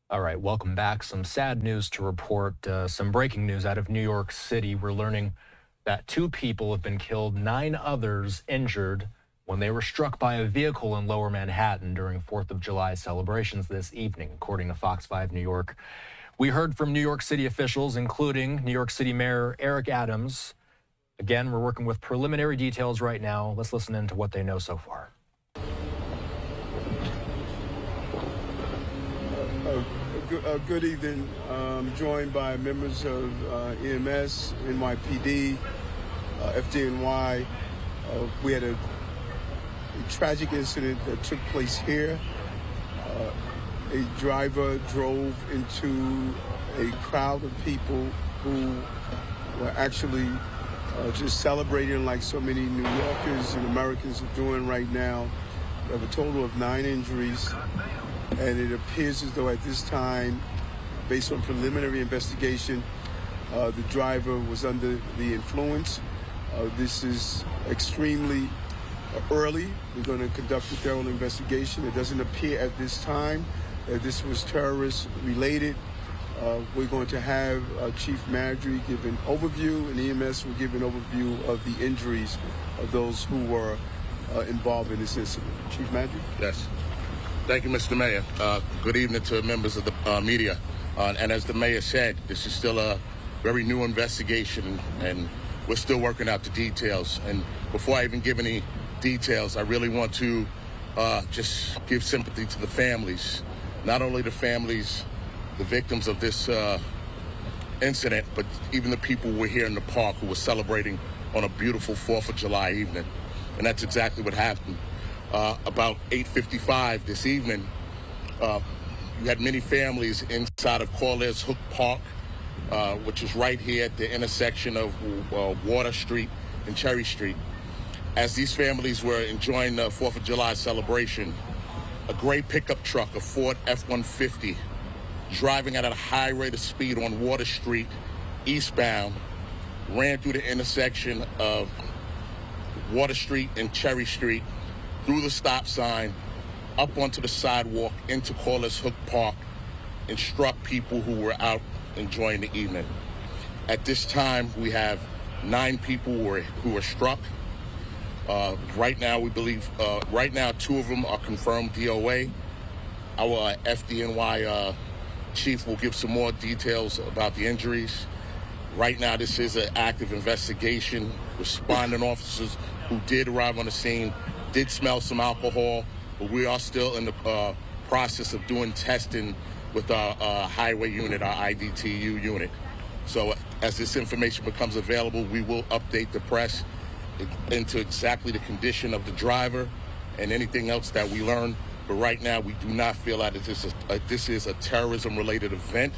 All right, welcome back. Some sad news to report. Some breaking news out of New York City. We're learning that 2 people have been killed, 9 others injured when they were struck by a vehicle in Lower Manhattan during 4th of July celebrations this evening, according to Fox 5 New York. We heard from New York City officials, including New York City Mayor Eric Adams. Again, we're working with preliminary details right now. Let's listen in to what they know so far. Good evening. Joined by members of EMS, NYPD, FDNY. We had a tragic incident that took place here. A driver drove into a crowd of people who were actually just celebrating like so many New Yorkers and Americans are doing right now. We have a total of 9 injuries. And it appears as though at this time, based on preliminary investigation, the driver was under the influence. This is extremely early. We're going to conduct a thorough investigation. It doesn't appear at this time that this was terrorist related. We're going to have Chief Madry give an overview, and EMS will give an overview of the injuries of those who were involved in this incident. Chief Madry? Yes. Thank you, Mr. Mayor. Good evening to members of the media. And as the mayor said, this is still a very new investigation, and we're still working out the details. And before I even give any details, I really want to just give sympathy to the families, not only the families, the victims of this incident, but even the people who were here in the park who were celebrating on a beautiful 4th of July evening. And that's exactly what happened. About 8:55 this evening, you had many families inside of Corliss Hook Park, which is right here at the intersection of Water Street and Cherry Street. As these families were enjoying the 4th of July celebration, a gray pickup truck, a Ford F150, driving at a high rate of speed on Water Street eastbound, ran through the intersection of Water Street and Cherry Street, through the stop sign, up onto the sidewalk, into Corliss Hook Park, and struck people who were out enjoying the evening. At this time, we have 9 people who were struck. Right now, we believe, 2 of them are confirmed DOA. Our FDNY chief will give some more details about the injuries. Right now, this is an active investigation. Responding officers who did arrive on the scene did smell some alcohol, but we are still in the process of doing testing with our highway unit, our IDTU unit. So as this information becomes available, we will update the press into exactly the condition of the driver and anything else that we learn. But right now, we do not feel that this is a terrorism-related event.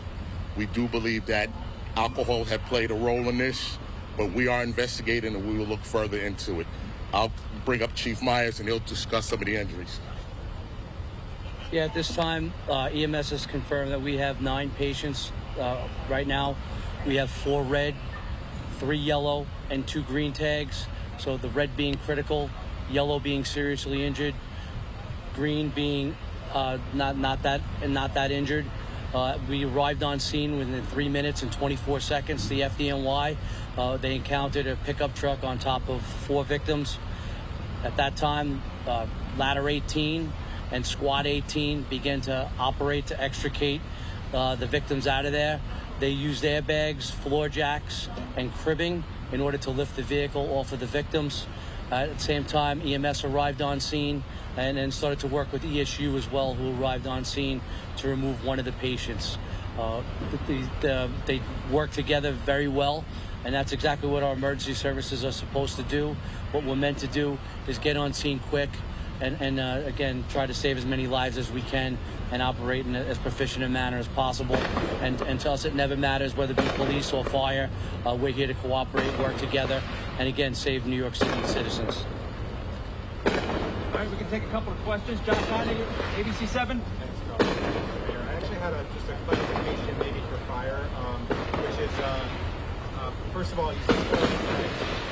We do believe that alcohol had played a role in this, but we are investigating and we will look further into it. I'll bring up Chief Myers and he'll discuss some of the injuries. Yeah, at this time, EMS has confirmed that we have 9 patients right now. We have 4 red, 3 yellow, and 2 green tags. So the red being critical, yellow being seriously injured, green being not that injured. We arrived on scene within 3 minutes and 24 seconds. The FDNY, they encountered a pickup truck on top of 4 victims. At that time, Ladder 18 and Squad 18 began to operate to extricate the victims out of there. They used airbags, floor jacks, and cribbing in order to lift the vehicle off of the victims. At the same time, EMS arrived on scene and then started to work with ESU as well, who arrived on scene to remove one of the patients. They worked together very well, and that's exactly what our emergency services are supposed to do. What we're meant to do is get on scene quick and again, try to save as many lives as we can and operate in as proficient a manner as possible. And to us, it never matters whether it be police or fire. We're here to cooperate, work together, and again, save New York City citizens. All right, we can take a couple of questions. John Conley, ABC 7. I actually had just a clarification maybe for fire, which is, first of all, you said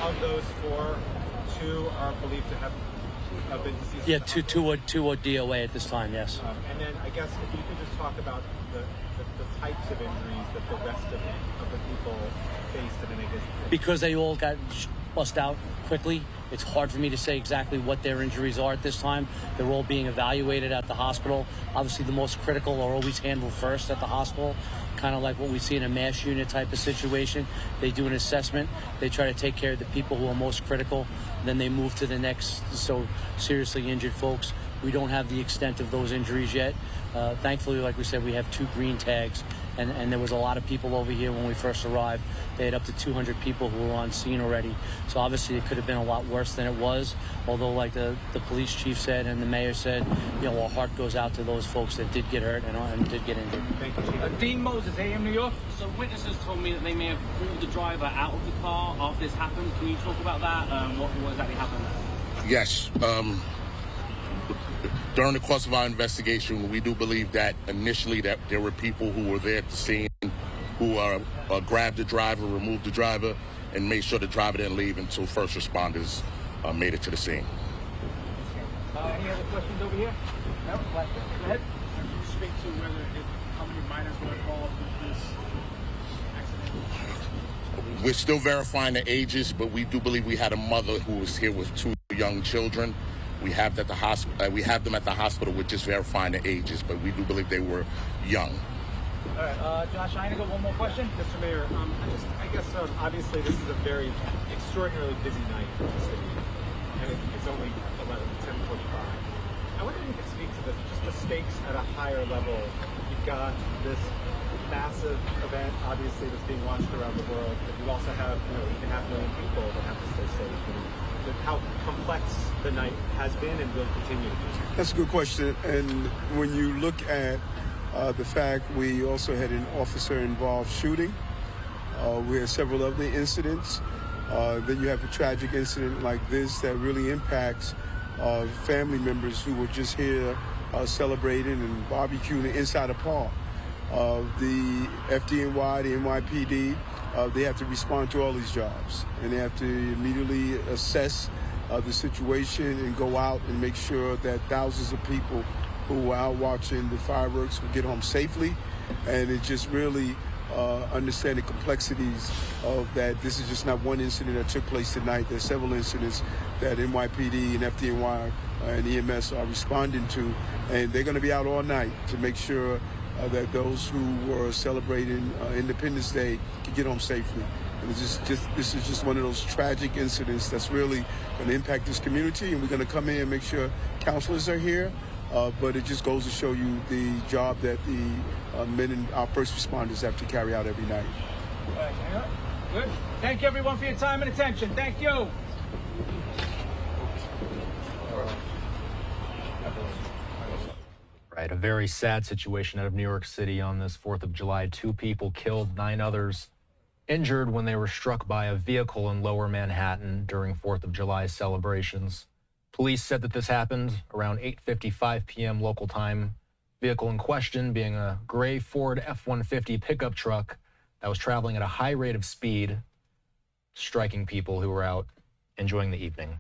of those 4, 2 are believed to have have been deceased? Yeah, two or DOA at this time, yes. And then I guess if you could just talk about the types of injuries that the rest of the people faced, and then I guess Because they all got bust out quickly, it's hard for me to say exactly what their injuries are at this time. They're all being evaluated at the hospital. Obviously, the most critical are always handled first at the hospital, kind of like what we see in a mass unit type of situation. They do an assessment. They try to take care of the people who are most critical. Then they move to the next, so seriously injured folks. We don't have the extent of those injuries yet. Thankfully, like we said, we have 2 green tags, and there was a lot of people over here when we first arrived. They had up to 200 people who were on scene already. So obviously it could have been a lot worse than it was. Although, like the police chief said and the mayor said, you know, our heart goes out to those folks that did get hurt and did get injured. thank you, Chief. Dean Moses, AM New York. So witnesses told me that they may have pulled the driver out of the car after this happened. Can you talk about that? What exactly happened? Yes. During the course of our investigation, we do believe that initially that there were people who were there at the scene who grabbed the driver, removed the driver, and made sure the driver didn't leave until first responders made it to the scene. Any other questions over here? No? Go ahead. Can you speak to how many minors were involved with this accident? We're still verifying the ages, but we do believe we had a mother who was here with 2 young children. We have them at the hospital. We're just verifying the ages, but we do believe they were young. All right, Josh, I got one more question. Mr. Mayor, I guess obviously this is a very extraordinarily busy night for the city, and it's only 10:45. I wonder if you could speak to just the stakes at a higher level. You've got this massive event, obviously, that's being watched around the world, but you also have, even 500,000 people that have to stay safe. And how complex the night has been and will continue to be. That's a good question. And when you look at the fact we also had an officer-involved shooting, we had several other incidents. Then you have a tragic incident like this that really impacts family members who were just here celebrating and barbecuing inside a park. The FDNY, the NYPD, they have to respond to all these jobs, and they have to immediately assess the situation and go out and make sure that thousands of people who are out watching the fireworks will get home safely. And it just really understand the complexities of that. This is just not one incident that took place tonight. There's several incidents that NYPD and FDNY and EMS are responding to, and they're going to be out all night to make sure that those who were celebrating Independence Day can get home safely. And this is just one of those tragic incidents that's really going to impact this community, and we're going to come in and make sure counselors are here. But it just goes to show you the job that the men and our first responders have to carry out every night. All right, good. Thank you, everyone, for your time and attention. Thank you. Right, a very sad situation out of New York City on this 4th of July. 2 people killed, 9 others injured when they were struck by a vehicle in Lower Manhattan during 4th of July celebrations. Police said that this happened around 8:55 p.m. local time. Vehicle in question being a gray Ford F150 pickup truck that was traveling at a high rate of speed, striking people who were out enjoying the evening.